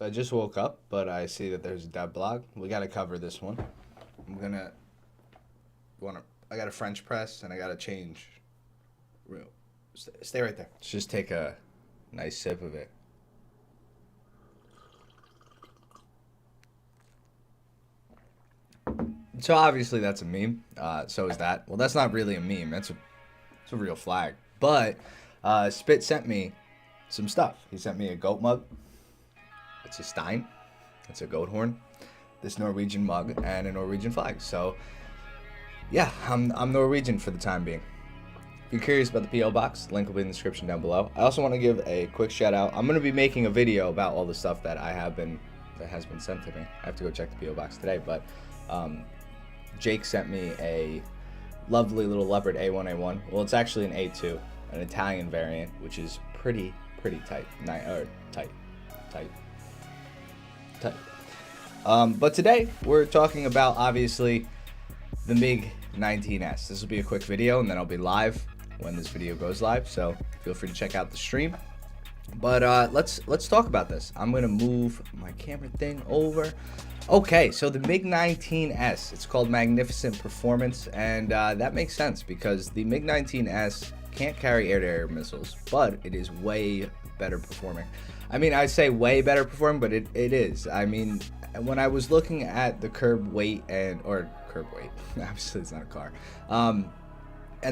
I just woke up, but I see that there's a dev blog. We got to cover this one. I got a French press and I got to change. Stay right there. Let's just take a nice sip of it. So obviously that's a meme. So is that. Well, that's not really a meme. It's a real flag. But Spit sent me some stuff. He sent me a goat mug. It's a stein. It's a goat horn. This Norwegian mug and a Norwegian flag. So yeah, I'm Norwegian for the time being. If you're curious about the P.O. box, link will be in the description down below. I also want to give a quick shout out. I'm going to be making a video about all the stuff that has been sent to me. I have to go check the P.O. box today, but Jake sent me a lovely little leopard A1A1. Well, it's actually an A2, an Italian variant, which is pretty tight. Tight. But today we're talking about obviously the Mig 19S. This will be a quick video, and then I'll be live when this video goes live. So feel free to check out the stream. But let's talk about this. I'm gonna move my camera thing over. Okay, so the Mig 19S, it's called Magnificent Performance, and that makes sense because the Mig 19S can't carry air-to-air missiles, but it is way better performing. I mean, I say way better performing, but it is. I mean, when I was looking at the curb weight, obviously it's not a car, and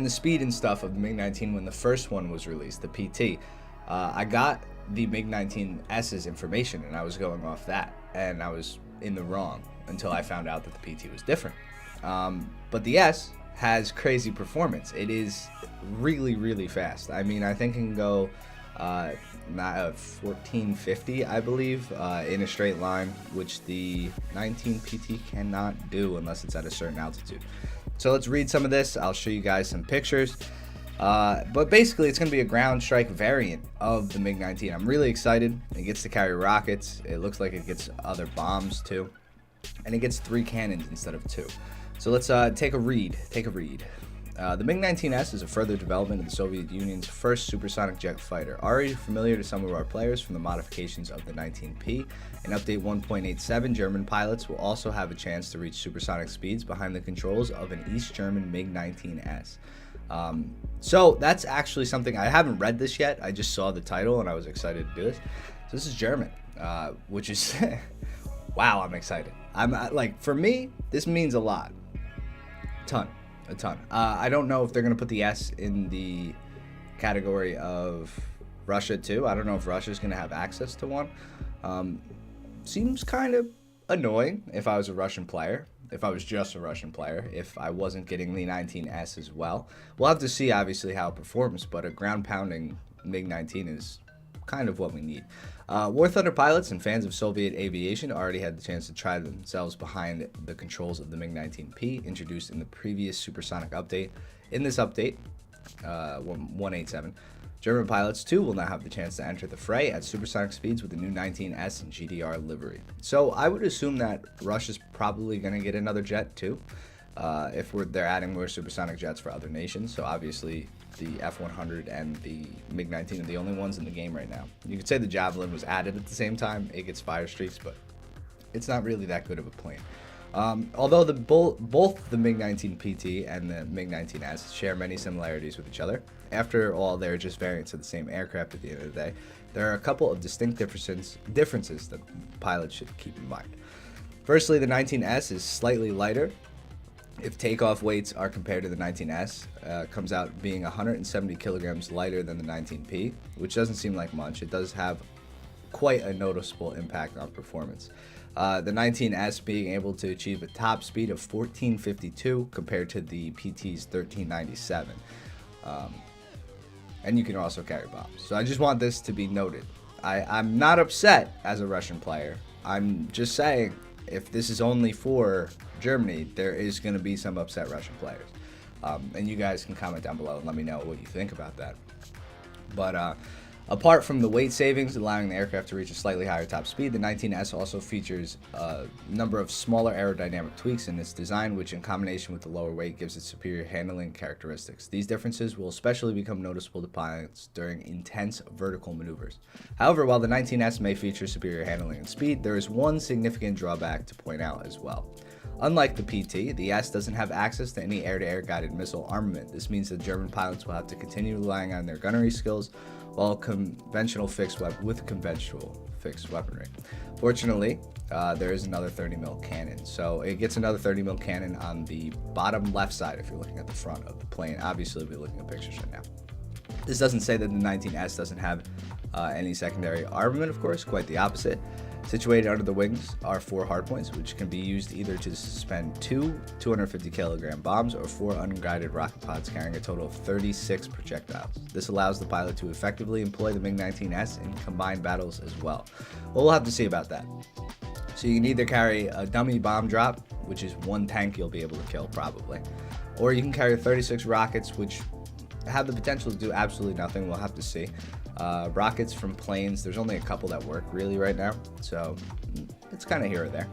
the speed and stuff of the Mig 19 when the first one was released, the PT, I got the Mig 19S's information and I was going off that, and I was in the wrong until I found out that the PT was different. But the S has crazy performance. It is really fast. I mean, I think it can go 1450, I believe, in a straight line, which the 19 PT cannot do unless it's at a certain altitude. So let's read some of this. I'll show you guys some pictures. But basically, it's going to be a ground strike variant of the Mig 19. I'm really excited. It gets to carry rockets. It looks like it gets other bombs too. And it gets 3 cannons instead of 2. So let's take a read. The Mig 19S is a further development of the Soviet Union's first supersonic jet fighter, already familiar to some of our players from the modifications of the 19P. In Update 1.87, German pilots will also have a chance to reach supersonic speeds behind the controls of an East German Mig 19S. So that's actually something, I haven't read this yet, I just saw the title and I was excited to do this. So this is German, which is, wow, I'm excited. For me, this means a lot. A ton. I don't know if they're going to put the S in the category of Russia too. I don't know if Russia's going to have access to one. Seems kind of annoying if I was a Russian player. If I was just a Russian player, if I wasn't getting the 19S as well. We'll have to see obviously how it performs, but a ground pounding Mig 19 is kind of what we need. War Thunder pilots and fans of Soviet aviation already had the chance to try themselves behind the controls of the Mig 19P, introduced in the previous supersonic update. In this update, 187, German pilots too will now have the chance to enter the fray at supersonic speeds with the new 19S and GDR livery. So I would assume that Russia's probably going to get another jet too, if they're adding more supersonic jets for other nations. So obviously the F-100 and the Mig 19 are the only ones in the game right now. You could say the Javelin was added at the same time. It gets fire streaks, but it's not really that good of a plane. Although both the Mig 19 PT and the Mig 19S share many similarities with each other, after all, they're just variants of the same aircraft at the end of the day. There are a couple of distinct differences that pilots should keep in mind. Firstly, the 19S is slightly lighter. If takeoff weights are compared to the 19S, comes out being 170 kilograms lighter than the 19P, which doesn't seem like much. It does have quite a noticeable impact on performance. The 19S being able to achieve a top speed of 1452 compared to the PT's 1397. And you can also carry bombs. So I just want this to be noted. I'm not upset as a Russian player. I'm just saying, if this is only for Germany, there is going to be some upset Russian players. And you guys can comment down below and let me know what you think about that. But Apart from the weight savings, allowing the aircraft to reach a slightly higher top speed, the 19S also features a number of smaller aerodynamic tweaks in its design, which in combination with the lower weight gives it superior handling characteristics. These differences will especially become noticeable to pilots during intense vertical maneuvers. However, while the 19S may feature superior handling and speed, there is one significant drawback to point out as well. Unlike the PT, the S doesn't have access to any air-to-air guided missile armament. This means that German pilots will have to continue relying on their gunnery skills while conventional fixed weaponry. Fortunately, there is another 30mm cannon. So it gets another 30mm cannon on the bottom left side if you're looking at the front of the plane. Obviously, we'll be looking at pictures right now. This doesn't say that the 19S doesn't have any secondary armament, of course, quite the opposite. Situated under the wings are 4 hardpoints, which can be used either to suspend 2 250-kilogram bombs or 4 unguided rocket pods carrying a total of 36 projectiles. This allows the pilot to effectively employ the Mig 19S in combined battles as well. Well, we'll have to see about that. So you can either carry a dummy bomb drop, which is 1 tank you'll be able to kill probably, or you can carry 36 rockets, which have the potential to do absolutely nothing. We'll have to see. Rockets from planes, there's only a couple that work really right now, so it's kind of here or there.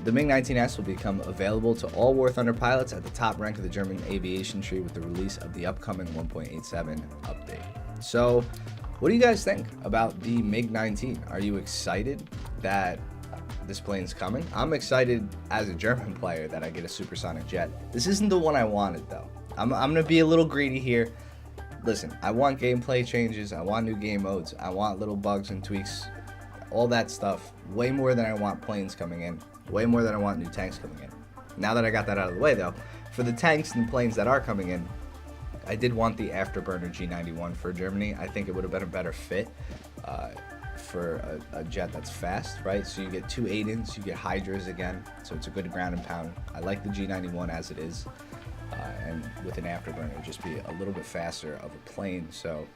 The Mig 19S will become available to all War Thunder pilots at the top rank of the German aviation tree with the release of the upcoming 1.87 update. So what do you guys think about the Mig 19? Are you excited that this plane's coming? I'm excited as a German player that I get a supersonic jet. This isn't the one I wanted though. I'm gonna be a little greedy here. Listen, I want gameplay changes, I want new game modes, I want little bugs and tweaks, all that stuff, way more than I want planes coming in, way more than I want new tanks coming in. Now that I got that out of the way though, for the tanks and planes that are coming in, I did want the afterburner G91 for Germany. I think it would have been a better fit for a jet that's fast, right? So you get 2 8-ins, you get Hydras again, so it's a good ground and pound. I like the G91 as it is. And with an afterburner, it would just be a little bit faster of a plane. So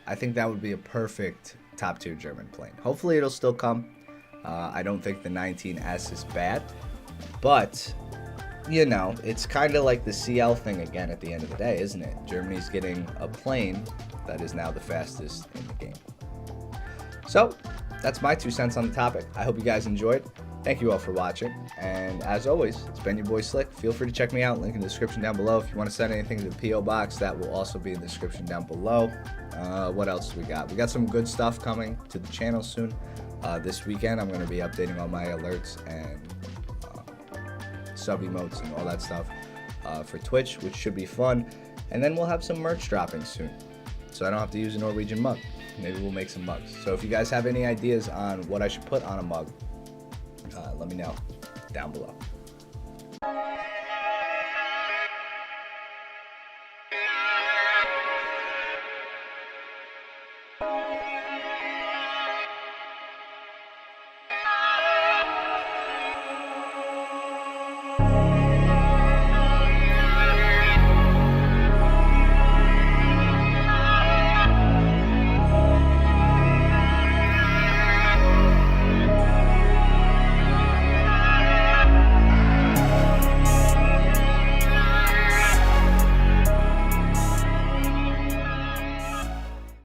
I think that would be a perfect top tier German plane. Hopefully it'll still come. I don't think the 19S is bad, but you know, it's kind of like the CL thing again at the end of the day, isn't it? Germany's getting a plane that is now the fastest in the game. So that's my 2 cents on the topic. I hope you guys enjoyed. Thank you all for watching, and as always, it's been your boy Slick. Feel free to check me out, link in the description down below. If you want to send anything to the P.O. Box, that will also be in the description down below. What else do we got? We got some good stuff coming to the channel soon. This weekend, I'm going to be updating all my alerts and sub emotes and all that stuff for Twitch, which should be fun. And then we'll have some merch dropping soon, so I don't have to use a Norwegian mug. Maybe we'll make some mugs. So if you guys have any ideas on what I should put on a mug, let me know down below.